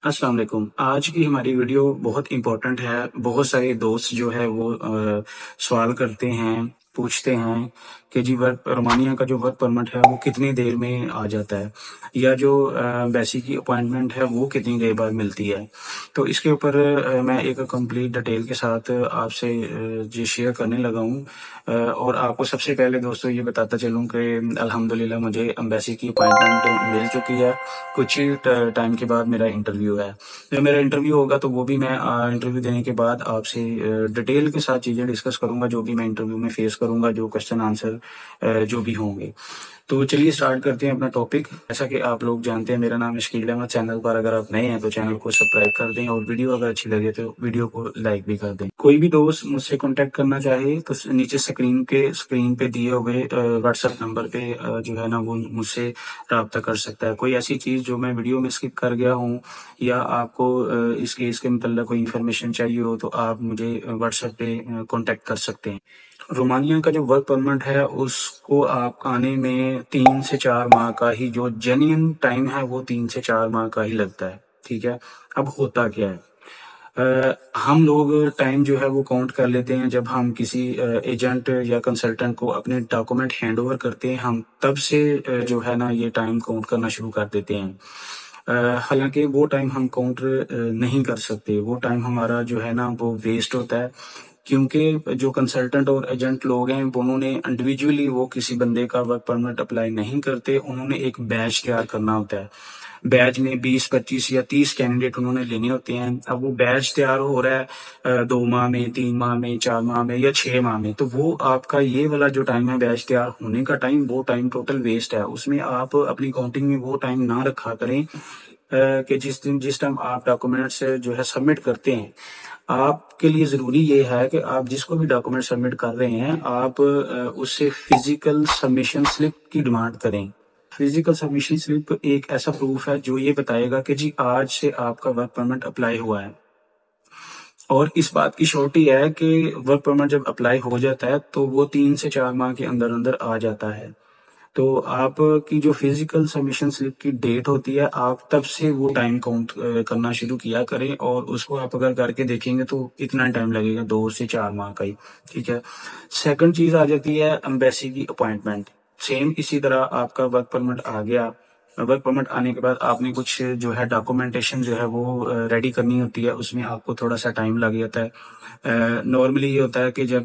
السلام علیکم۔ آج کی ہماری ویڈیو بہت امپورٹنٹ ہے۔ بہت سارے دوست جو ہے وہ سوال کرتے ہیں، پوچھتے ہیں کہ جی رومانیہ کا جو ورک پرمٹ ہے وہ کتنی دیر میں آ جاتا ہے، یا جو بیسی کی اپوائنٹمنٹ ہے وہ کتنی دیر بعد ملتی ہے۔ تو اس کے اوپر میں ایک کمپلیٹ ڈیٹیل کے ساتھ آپ سے جی شیئر کرنے لگا ہوں۔ اور آپ کو سب سے پہلے دوستوں یہ بتاتا چلوں کہ الحمدللہ مجھے امبیسی کی اپوائنٹمنٹ مل چکی ہے۔ کچھ ہی ٹائم کے بعد میرا انٹرویو ہے۔ جب میرا انٹرویو ہوگا تو وہ بھی میں انٹرویو دینے کے بعد آپ سے ڈیٹیل کے ساتھ چیزیں ڈسکس کروں گا، جو بھی میں انٹرویو میں فیس کروں گا، جو کوشچن آنسر جو بھی ہوں گے۔ تو چلیے سٹارٹ کرتے ہیں اپنا ٹاپک۔ جیسا کہ آپ لوگ جانتے ہیں میرا نام شکیل احمد۔ چینل پر اگر آپ نئے ہیں تو چینل کو سبسکرائب کر دیں، اور ویڈیو اگر اچھی لگے تو ویڈیو کو لائک بھی کر دیں۔ کوئی بھی دوست مجھ سے کانٹیکٹ کرنا چاہے تو نیچے اسکرین پہ دیے ہوئے واٹس ایپ نمبر پہ جو ہے نا وہ مجھ سے رابطہ کر سکتا ہے۔ کوئی ایسی چیز جو میں ویڈیو میں اسکپ کر گیا ہوں، یا آپ کو اس کیس کے متعلق کوئی انفارمیشن چاہیے ہو، تو آپ مجھے واٹس ایپ پہ کانٹیکٹ کر سکتے ہیں۔ رومانیہ کا جو ورک پرمٹ ہے اس کو آپ آنے میں 3 سے 4 ماہ کا ہی، جو جینین ٹائم ہے وہ 3 سے 4 ماہ کا ہی لگتا ہے۔ ٹھیک ہے، اب ہوتا کیا ہے؟ ہم لوگ ٹائم جو ہے وہ کاؤنٹ کر لیتے ہیں جب ہم کسی ایجنٹ یا کنسلٹنٹ کو اپنے ڈاکومنٹ ہینڈ اوور کرتے ہیں، ہم تب سے جو ہے نا یہ ٹائم کاؤنٹ کرنا شروع کر دیتے ہیں۔ حالانکہ وہ ٹائم ہم کاؤنٹ نہیں کر سکتے، وہ ٹائم ہمارا جو ہے نا وہ ویسٹ ہوتا ہے، کیونکہ جو کنسلٹنٹ اور ایجنٹ لوگ ہیں انہوں نے انڈیویجولی وہ کسی بندے کا ورک پرمٹ اپلائی نہیں کرتے، انہوں نے ایک بیچ تیار کرنا ہوتا ہے۔ بیچ میں 20 25 یا 30 کینڈیڈیٹ انہوں نے لینے ہوتے ہیں۔ اب وہ بیچ تیار ہو رہا ہے 2 ماہ میں، 3 ماہ میں، 4 ماہ میں یا 6 ماہ میں، تو وہ آپ کا یہ والا جو ٹائم ہے بیچ تیار ہونے کا ٹائم، وہ ٹائم ٹوٹل ویسٹ ہے۔ اس میں آپ اپنی کاؤنٹنگ میں وہ ٹائم نہ رکھا کریں کہ جس ٹائم آپ ڈاکومنٹس جو ہے سبمٹ کرتے ہیں، آپ کے لیے ضروری یہ ہے کہ آپ جس کو بھی ڈاکومنٹ سبمٹ کر رہے ہیں آپ اس سے فزیکل سبمیشن سلپ کی ڈیمانڈ کریں۔ فزیکل سبمیشن سلپ ایک ایسا پروف ہے جو یہ بتائے گا کہ جی آج سے آپ کا ورک پرمٹ اپلائی ہوا ہے۔ اور اس بات کی شورٹی ہے کہ ورک پرمٹ جب اپلائی ہو جاتا ہے تو وہ 3 سے 4 ماہ کے اندر اندر آ جاتا ہے۔ تو آپ کی جو فزیکل سبمیشن سلپ کی ڈیٹ ہوتی ہے، آپ تب سے وہ ٹائم کاؤنٹ کرنا شروع کیا کریں، اور اس کو آپ اگر کر کے دیکھیں گے تو اتنا ٹائم لگے گا 2 سے 4 ماہ کا ہی۔ ٹھیک ہے، سیکنڈ چیز آ جاتی ہے امبیسی کی اپوائنٹمنٹ۔ سیم اسی طرح آپ کا ورک پرمٹ آ گیا، ورک پرمٹ آنے کے بعد آپ نے کچھ جو ہے ڈاکومنٹیشن جو ہے وہ ریڈی کرنی ہوتی ہے، اس میں آپ کو تھوڑا سا ٹائم لگ جاتا ہے۔ نارملی یہ ہوتا ہے کہ جب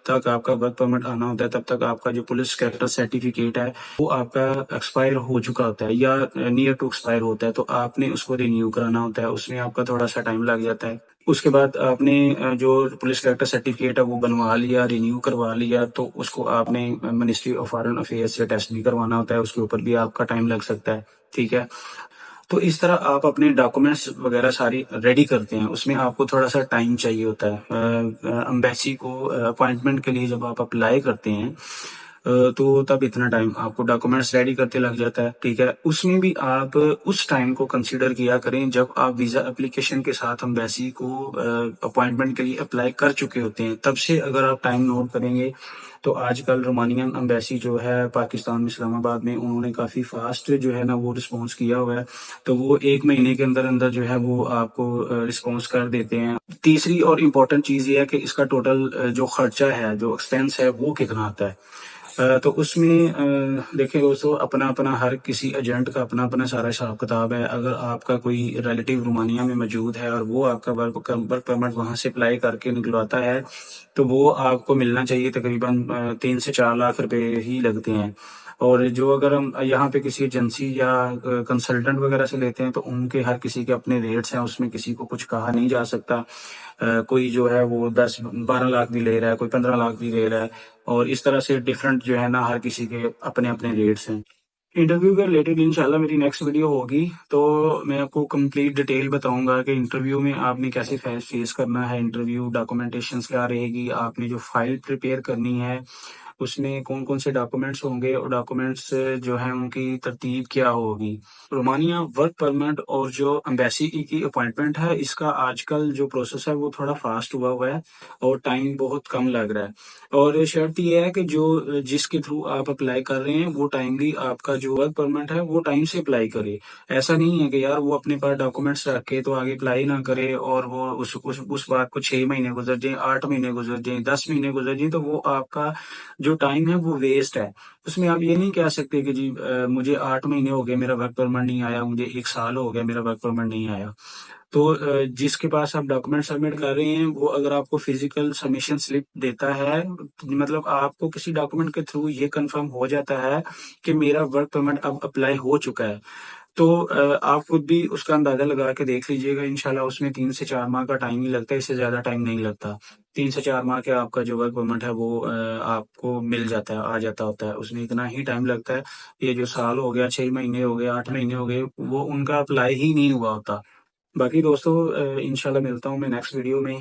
تک آپ کا ورک پرمٹ آنا ہوتا ہے تب تک آپ کا جو پولیس کیریکٹر سرٹیفکیٹ ہے وہ آپ کا ایکسپائر ہو چکا ہوتا ہے یا نیئر ٹو ایکسپائر ہوتا ہے، تو آپ نے اس کو رینیو کرانا ہوتا ہے، اس میں آپ کا تھوڑا سا ٹائم لگ جاتا ہے۔ اس کے بعد آپ نے جو پولیس کیریکٹر سرٹیفکیٹ ہے وہ بنوا لیا، رینیو کروا لیا، تو اس کو آپ نے منسٹری آف فارن افیئرس سے ٹیسٹ بھی کروانا ہوتا ہے، اس کے اوپر بھی آپ کا ٹائم لگ سکتا ہے۔ ٹھیک ہے، تو اس طرح آپ اپنے ڈاکومنٹس وغیرہ ساری ریڈی کرتے ہیں، اس میں آپ کو تھوڑا سا ٹائم چاہیے ہوتا ہے۔ امبیسی کو اپوائنٹمنٹ کے لیے جب آپ اپلائی کرتے ہیں تو تب اتنا ٹائم آپ کو ڈاکومنٹس ریڈی کرتے لگ جاتا ہے۔ ٹھیک ہے، اس میں بھی آپ اس ٹائم کو کنسیڈر کیا کریں جب آپ ویزا اپلیکیشن کے ساتھ امبیسی کو اپوائنٹمنٹ کے لیے اپلائی کر چکے ہوتے ہیں، تب سے اگر آپ ٹائم نوٹ کریں گے تو آج کل رومانین امبیسی جو ہے پاکستان میں اسلام آباد میں، انہوں نے کافی فاسٹ جو ہے نا وہ رسپانس کیا ہوا ہے، تو وہ 1 مہینے کے اندر اندر جو ہے وہ آپ کو رسپانس کر دیتے ہیں۔ تیسری اور امپورٹنٹ چیز یہ ہے کہ اس کا ٹوٹل جو خرچہ ہے، جو ایکسپینس ہے، وہ کتنا آتا ہے۔ تو اس میں دیکھیں دوستو، اپنا اپنا ہر کسی ایجنٹ کا اپنا اپنا سارا حساب کتاب ہے۔ اگر آپ کا کوئی ریلیٹیو رومانیہ میں موجود ہے اور وہ آپ کا ورک پرمٹ وہاں سے اپلائی کر کے نکلواتا ہے، تو وہ آپ کو ملنا چاہیے تقریباً 3 سے 4 لاکھ روپے ہی لگتے ہیں۔ اور جو اگر ہم یہاں پہ کسی ایجنسی یا کنسلٹنٹ وغیرہ سے لیتے ہیں تو ان کے ہر کسی کے اپنے ریٹس ہیں، اس میں کسی کو کچھ کہا نہیں جا سکتا۔ کوئی جو ہے وہ 10 12 لاکھ بھی لے رہا ہے، کوئی 15 لاکھ بھی لے رہا ہے، اور اس طرح سے ڈفرینٹ جو ہے نا ہر کسی کے اپنے اپنے ریٹس ہیں۔ انٹرویو کے ریلیٹڈ انشاءاللہ میری نیکسٹ ویڈیو ہوگی، تو میں آپ کو کمپلیٹ ڈیٹیل بتاؤں گا کہ انٹرویو میں آپ نے کیسے فیس کرنا ہے، انٹرویو ڈاکومنٹیشنز کیا رہے گی، آپ نے جو فائل پریپیئر کرنی ہے اس میں کون کون سے ڈاکومنٹس ہوں گے اور ڈاکومنٹس جو ہیں ان کی ترتیب کیا ہوگی۔ رومانیہ ورک پرمٹ اور جو امبیسی کی اپوائنٹمنٹ ہے، اس کا آج کل جو پروسیس ہے وہ تھوڑا فاسٹ ہوا ہے اور ٹائم بہت کم لگ رہا ہے، اور شرط یہ ہے کہ جو جس کے تھرو آپ اپلائی کر رہے ہیں وہ ٹائملی آپ کا جو ورک پرمٹ ہے وہ ٹائم سے اپلائی کرے۔ ایسا نہیں ہے کہ یار وہ اپنے پاس ڈاکومنٹس رکھ کے تو آگے اپلائی نہ کرے اور وہ اس بات کو 6 مہینے گزر جائیں، 8 مہینے گزر جائیں، 10 مہینے گزر جائیں، تو وہ آپ کا جو ٹائم ہے وہ ویسٹ ہے۔ اس میں آپ یہ نہیں کہہ سکتے کہ جی مجھے 8 مہینے ہو گئے میرا ورک پرمٹ نہیں آیا، مجھے 1 سال ہو گیا میرا ورک پرمٹ نہیں آیا۔ تو جس کے پاس آپ ڈاکومنٹ سبمٹ کر رہے ہیں وہ اگر آپ کو فزیکل سبمیشن سلپ دیتا ہے، مطلب آپ کو کسی ڈاکومنٹ کے تھرو یہ کنفرم ہو جاتا ہے کہ میرا ورک پرمٹ اب اپلائی ہو چکا ہے، تو آپ خود بھی اس کا اندازہ لگا کے دیکھ لیجئے گا۔ انشاءاللہ اس میں 3 سے 4 ماہ کا ٹائم ہی لگتا ہے، اس سے زیادہ ٹائم نہیں لگتا۔ 3 سے 4 ماہ کے آپ کا جو ورک پرمٹ ہے وہ آپ کو مل جاتا ہے، آ جاتا ہوتا ہے، اس میں اتنا ہی ٹائم لگتا ہے۔ یہ جو سال ہو گیا، 6 مہینے ہو گئے، 8 مہینے ہو گئے، وہ ان کا اپلائی ہی نہیں ہوا ہوتا۔ باقی دوستو انشاءاللہ ملتا ہوں میں نیکسٹ ویڈیو میں،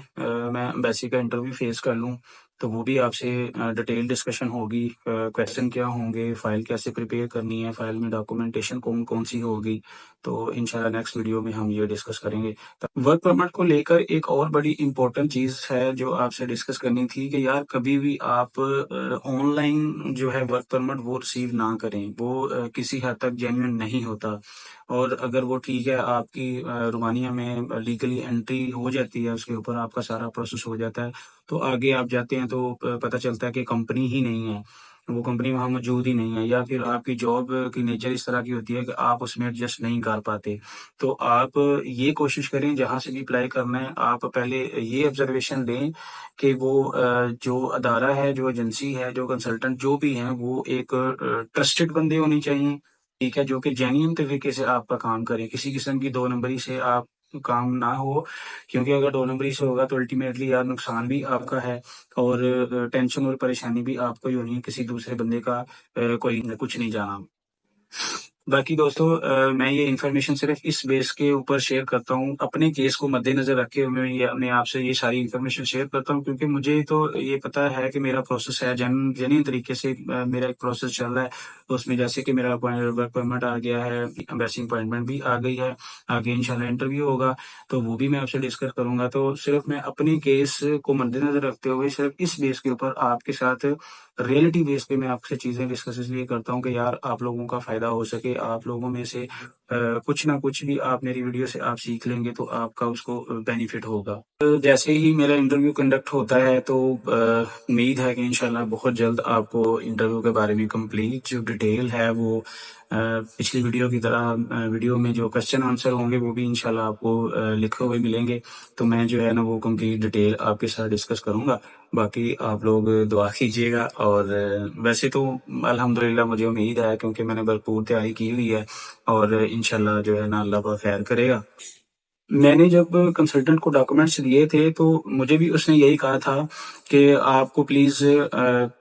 میں امبیسی کا انٹرویو فیس کر لوں تو وہ بھی آپ سے ڈیٹیل ڈسکشن ہوگی، کویسچن کیا ہوں گے، فائل کیسے پریپیئر کرنی ہے، فائل میں ڈاکومنٹیشن کون کون سی ہوگی، تو انشاءاللہ نیکسٹ ویڈیو میں ہم یہ ڈسکس کریں گے۔ ورک پرمٹ کو لے کر ایک اور بڑی امپورٹنٹ چیز ہے جو آپ سے ڈسکس کرنی تھی کہ یار کبھی بھی آپ آن لائن جو ہے ورک پرمٹ وہ ریسیو نہ کریں، وہ کسی حد تک جینوئن نہیں ہوتا، اور اگر وہ ٹھیک ہے آپ کی رومانیہ میں لیگلی انٹری ہو جاتی ہے، اس کے اوپر آپ کا سارا پروسیس ہو جاتا ہے، تو آگے آپ جاتے ہیں تو پتہ چلتا ہے کہ کمپنی ہی نہیں ہے، وہ کمپنی وہاں موجود ہی نہیں ہے، یا پھر آپ کی جاب کی نیچر اس طرح کی ہوتی ہے کہ آپ اس میں ایڈجسٹ نہیں کر پاتے۔ تو آپ یہ کوشش کریں جہاں سے بھی اپلائی کرنا ہے، آپ پہلے یہ آبزرویشن لیں کہ وہ جو ادارہ ہے، جو ایجنسی ہے، جو کنسلٹنٹ جو بھی ہیں، وہ ایک ٹرسٹڈ بندے ہونے چاہیے، ٹھیک ہے، جو کہ جینیئن طریقے سے آپ کا کام کرے، کسی قسم کی 2 نمبری سے آپ کام نہ ہو، کیونکہ اگر 2 نمبری سے ہوگا تو الٹیمیٹلی یار نقصان بھی آپ کا ہے، اور ٹینشن اور پریشانی بھی آپ کو ہی ہونی ہے، کسی دوسرے بندے کا کوئی کچھ نہیں جانا۔ باقی دوستو میں یہ انفارمیشن صرف اس بیس کے اوپر شیئر کرتا ہوں، اپنے کیس کو مد نظر رکھے ہوئے میں آپ سے یہ ساری انفارمیشن شیئر کرتا ہوں، کیونکہ مجھے تو یہ پتا ہے کہ میرا پروسیس ہے جینوئن طریقے سے میرا ایک پروسیس چل رہا ہے، اس میں جیسے کہ میرا ورک پرمٹ آ گیا ہے، امبیسی اپوائنٹمنٹ بھی آ گئی ہے، آگے انشاءاللہ انٹرویو ہوگا تو وہ بھی میں آپ سے ڈسکس کروں گا۔ تو صرف میں اپنی کیس کو مد نظر رکھتے ہوئے صرف اس بیس کے اوپر آپ کے ساتھ ریئلٹی بیس پہ میں آپ سے چیزیں ڈسکس اس لیے کرتا ہوں کہ یار آپ لوگوں کا فائدہ ہو سکے، آپ لوگوں میں سے کچھ نہ کچھ بھی آپ میری ویڈیو سے آپ سیکھ لیں گے تو آپ کا اس کو بینیفٹ ہوگا۔ جیسے ہی میرا انٹرویو کنڈکٹ ہوتا ہے تو امید ہے کہ انشاءاللہ بہت جلد آپ کو انٹرویو کے بارے میں کمپلیٹ جو ڈیٹیل ہے وہ پچھلی ویڈیو کی طرح ویڈیو میں جو کوسچن آنسر ہوں گے وہ بھی انشاءاللہ آپ کو لکھے ہوئے ملیں گے، تو میں جو ہے نا وہ کمپلیٹ ڈیٹیل آپ کے ساتھ ڈسکس کروں گا۔ باقی آپ لوگ دعا کیجیے گا، اور ویسے تو الحمدللہ مجھے امید ہے کیونکہ میں نے بھرپور تیاری کی ہوئی ہے، اور انشاءاللہ جو ہے نا اللہ پاک خیر کرے گا۔ میں نے جب کنسلٹنٹ کو ڈاکومنٹس دیے تھے تو مجھے بھی اس نے یہی کہا تھا کہ آپ کو پلیز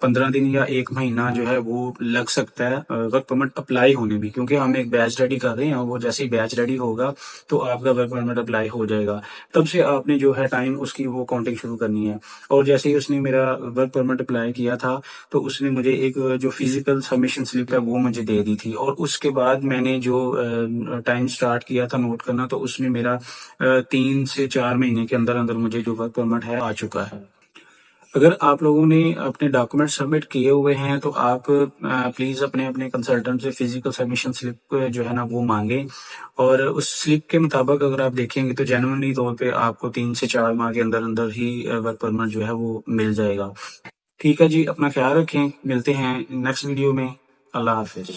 15 دن یا 1 مہینہ جو ہے وہ لگ سکتا ہے ورک پرمٹ اپلائی ہونے بھی، کیونکہ ہم ایک بیچ ریڈی کر رہے ہیں، وہ جیسے ہی بیچ ریڈی ہوگا تو آپ کا ورک پرمٹ اپلائی ہو جائے گا، تب سے آپ نے جو ہے ٹائم اس کی وہ کاؤنٹنگ شروع کرنی ہے۔ اور جیسے ہی اس نے میرا ورک پرمٹ اپلائی کیا تھا تو اس نے مجھے ایک جو فزیکل سبمیشن سلپ ہے وہ مجھے دے دی تھی، اور اس کے بعد میں نے جو ٹائم سٹارٹ کیا تھا نوٹ کرنا، تو اس میں میرا 3 سے 4 مہینے کے اندر اندر مجھے جو ورک پرمٹ ہے آ چکا ہے۔ اگر آپ لوگوں نے اپنے ڈاکومنٹ سبمٹ کیے ہوئے ہیں تو آپ پلیز اپنے کنسلٹنٹ سے فزیکل سبمیشن سلپ جو ہے نا وہ مانگیں، اور اس سلپ کے مطابق اگر آپ دیکھیں گے تو جینوئنلی طور پہ آپ کو 3 سے 4 ماہ کے اندر اندر ہی ورک پرمٹ جو ہے وہ مل جائے گا۔ ٹھیک ہے جی، اپنا خیال رکھیں، ملتے ہیں نیکسٹ ویڈیو میں، اللہ حافظ۔